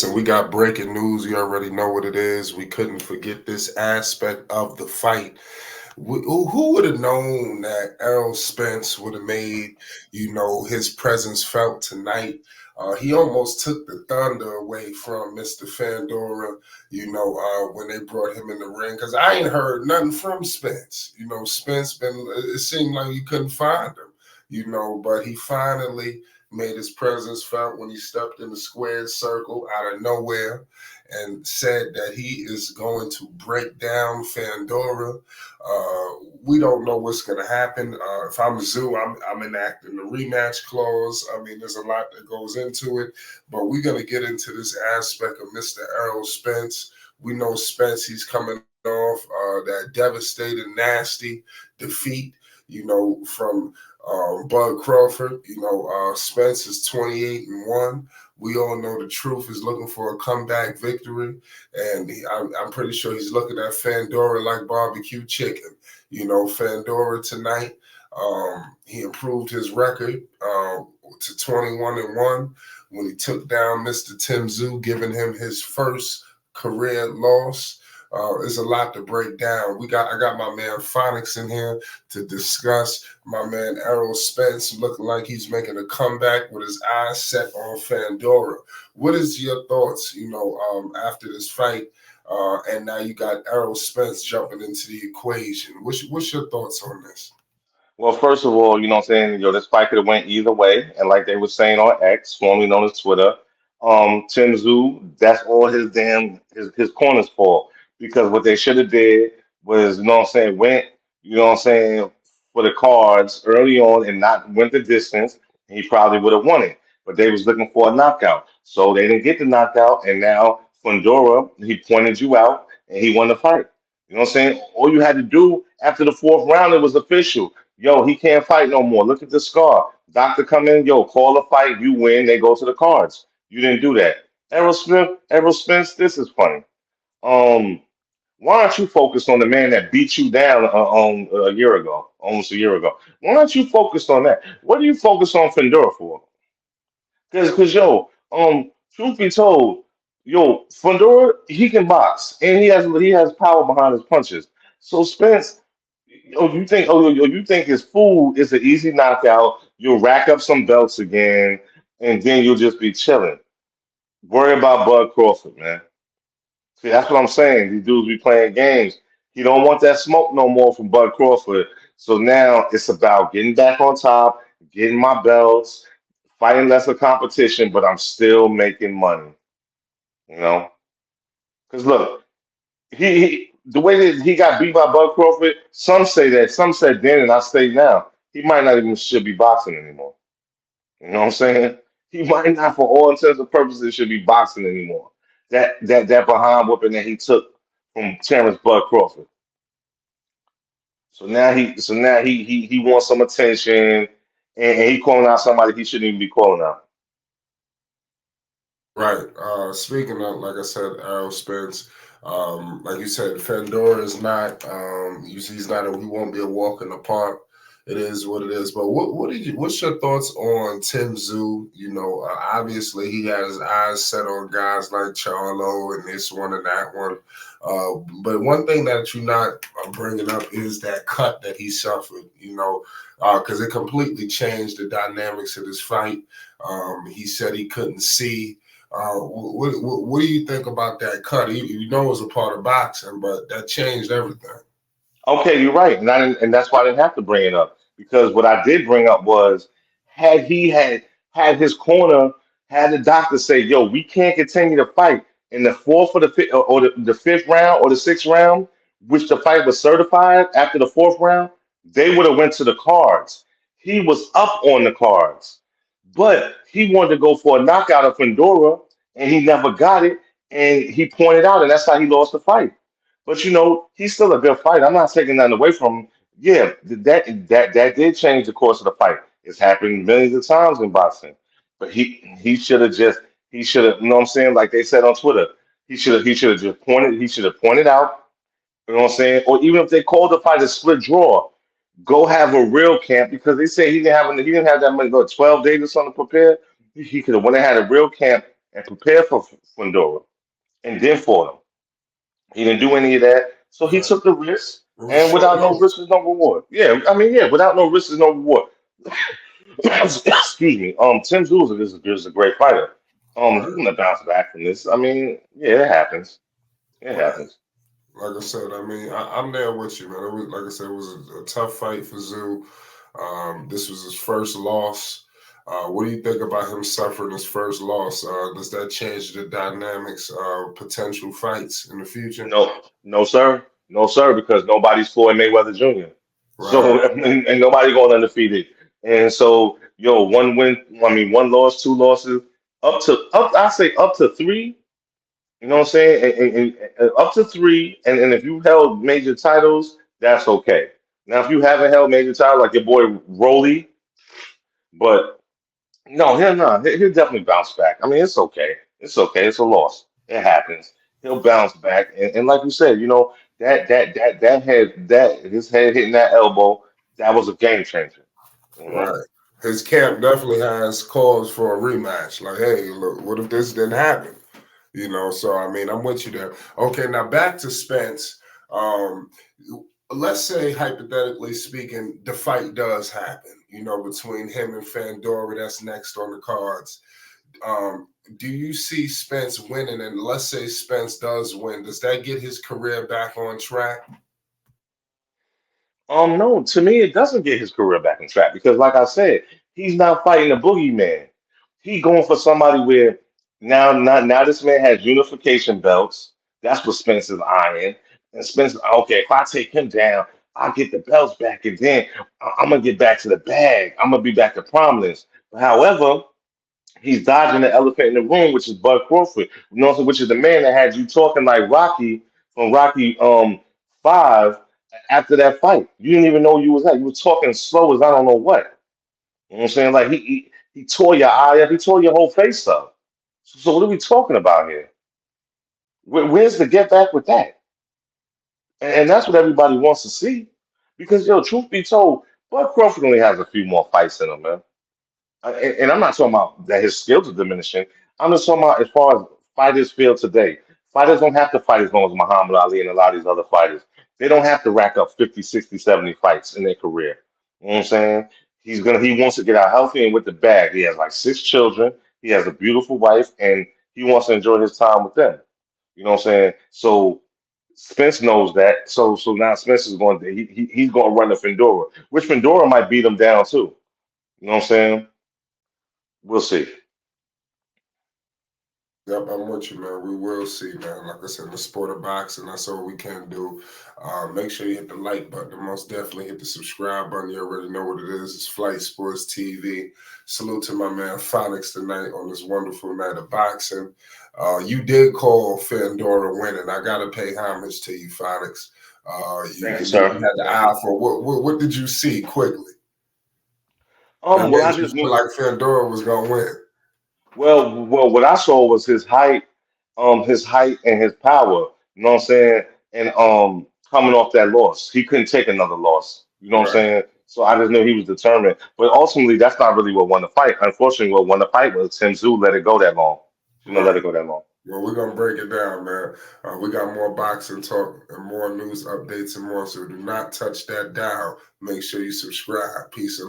So we got breaking news. You already know what it is. We couldn't forget this aspect of the fight. Who would have known that Errol Spence would have made, his presence felt tonight? He almost took the thunder away from Mr. Fundora, when they brought him in the ring. Because I ain't heard nothing from Spence. Spence it seemed like you couldn't find him, but he finally made his presence felt when he stepped in the squared circle out of nowhere and said that he is going to break down Fundora. We don't know what's going to happen. If I'm Tszyu, I'm enacting the rematch clause. I mean, there's a lot that goes into it, but we're going to get into this aspect of Mr. Errol Spence. We know Spence, he's coming off that devastating, nasty defeat, from Bud Crawford. Spence is 28-1. We all know the truth is looking for a comeback victory, and I'm pretty sure he's looking at Fundora like barbecue chicken. Fundora tonight, he improved his record to 21-1 when he took down Mr. Tszyu, giving him his first career loss. There's a lot to break down. I got my man Phonics in here to discuss. My man Errol Spence looking like he's making a comeback with his eyes set on Fundora. What is your thoughts, after this fight? And now you got Errol Spence jumping into the equation. What's your thoughts on this? Well, first of all, you know what I'm saying? This fight could have went either way. And like they were saying on X, formerly known as Twitter, Tim Tszyu, that's all his corner's fault. Because what they should have did was, went, for the cards early on and not went the distance, and he probably would have won it. But they was looking for a knockout. So they didn't get the knockout, and now Fundora, he pointed you out and he won the fight. You know what I'm saying? All you had to do after the fourth round, it was official. Yo, he can't fight no more. Look at the scar. Doctor come in, yo, call a fight, you win, they go to the cards. You didn't do that. Errol Spence, this is funny. Um, why don't you focus on the man that beat you down on a year ago, almost a year ago? Why don't you focus on that? What do you focus on Fundora for? Because truth be told, Fundora, he can box and he has power behind his punches. So Spence, you think his food is an easy knockout? You'll rack up some belts again, and then you'll just be chilling. Worry about Bud Crawford, man. See, that's what I'm saying. These dudes be playing games. He don't want that smoke no more from Bud Crawford. So now it's about getting back on top, getting my belts, fighting lesser competition, but I'm still making money. You know, because look, the way that he got beat by Bud Crawford, some say that, some said then, and I say now, he might not even should be boxing anymore. You know what I'm saying? He might not, for all intents and purposes, should be boxing anymore. That behind whooping that he took from Terrence Bud Crawford. So now he wants some attention, and he calling out somebody he shouldn't even be calling out. Right. Speaking of, like I said, Errol Spence, like you said, Fundora is not. He's not. He won't be a walk in the park. It is what it is. But what's your thoughts on Tim Tszyu? Obviously he had his eyes set on guys like Charlo and this one and that one. But one thing that you're not bringing up is that cut that he suffered. Because it completely changed the dynamics of this fight. He said he couldn't see. What do you think about that cut? It was a part of boxing, but that changed everything. Okay, you're right, and that's why I didn't have to bring it up because what I did bring up was had he had his corner, had the doctor say, "Yo, we can't continue to fight in the fourth or the fifth or the fifth round or the sixth round," which the fight was certified after the fourth round, they would have went to the cards. He was up on the cards, but he wanted to go for a knockout of Fundora, and he never got it, and he pointed out, and that's how he lost the fight. But he's still a good fighter. I'm not taking nothing away from him. Yeah, that did change the course of the fight. It's happened millions of times in boxing. But he should have, you know what I'm saying? Like they said on Twitter, he should have just pointed out, you know what I'm saying? Or even if they called the fight a split draw, go have a real camp because they say he didn't have that many, 12 days or something to prepare. He could have went and had a real camp and prepare for Fundora, and then fought him. He didn't do any of that, so he Right. took the risk, It was and short without no notice. risk is no reward. Yeah, I mean, yeah, without no risk is no reward. Excuse me. Tim Tszyu is a great fighter. He's Right. gonna bounce back from this. I mean, yeah, it happens. It Right. happens. Like I said, I mean, I'm there with you, man. It was, like I said, it was a tough fight for Zoo. This was his first loss. What do you think about him suffering his first loss? Does that change the dynamics of potential fights in the future? No, no, sir. No, sir, because nobody's Floyd Mayweather Jr. Right, So and nobody going undefeated. And so, yo, one win, I mean, one loss, two losses, I say up to three. You know what I'm saying? And up to three, and if you held major titles, that's okay. Now, if you haven't held major titles, like your boy Rolly, but no, he'll definitely bounce back. I mean, it's okay. It's okay. It's a loss. It happens. He'll bounce back, and like you said, that head, that his head hitting that elbow, that was a game changer. Hmm. right. His camp definitely has cause for a rematch. Like, hey, look, what if this didn't happen? So I mean, I'm with you there. Okay, now back to Spence. Um, let's say, hypothetically speaking, the fight does happen, between him and Fundora. That's next on the cards. Um, do you see Spence winning? And let's say Spence does win. Does that get his career back on track? No, to me, it doesn't get his career back on track because, like I said, he's not fighting a boogeyman. He going for somebody where now this man has unification belts. That's what Spence is eyeing. And Spence, okay, if I take him down, I'll get the belts back, and then I'm gonna get back to the bag. I'm gonna be back to prominence. However, he's dodging the elephant in the room, which is Bud Crawford, which is the man that had you talking like Rocky from Rocky 5 after that fight. You didn't even know you was that. You were talking slow as I don't know what. You know what I'm saying? Like he tore your eye up, he tore your whole face up. So what are we talking about here? Where's the get back with that? And that's what everybody wants to see. Because yo, truth be told, Bud Crawford only has a few more fights in him, man. And I'm not talking about that his skills are diminishing. I'm just talking about as far as fighters feel today. Fighters don't have to fight as long as Muhammad Ali and a lot of these other fighters. They don't have to rack up 50, 60, 70 fights in their career. You know what I'm saying? He wants to get out healthy and with the bag. He has like six children. He has a beautiful wife, and he wants to enjoy his time with them. You know what I'm saying? So Spence knows that. So now Spence is going to he's going to run the Fundora, which Fundora might beat him down too. You know what I'm saying? We'll see. Yep, I'm with you, man. We will see, man. Like I said, in the sport of boxing, that's all we can do. Make sure you hit the like button and most definitely hit the subscribe button. You already know what it is. It's Flight Sports TV. Salute to my man Phonics tonight on this wonderful night of boxing. You did call Fundora winning. I got to pay homage to you, Phonics. Thank you, You sir. had the Thank eye you. for what did you see quickly that Well, I made you just feel knew. like Fundora was going to win? What I saw was his height and his power. You know what I'm saying? And coming off that loss, he couldn't take another loss. You know what I'm Right, saying? So I just knew he was determined. But ultimately, that's not really what won the fight. Unfortunately, what won the fight was Tim Tszyu let it go that long. Let right. it go that long. Well, we're gonna break it down, man. We got more boxing talk and more news updates and more. So do not touch that dial. Make sure you subscribe. Peace and love.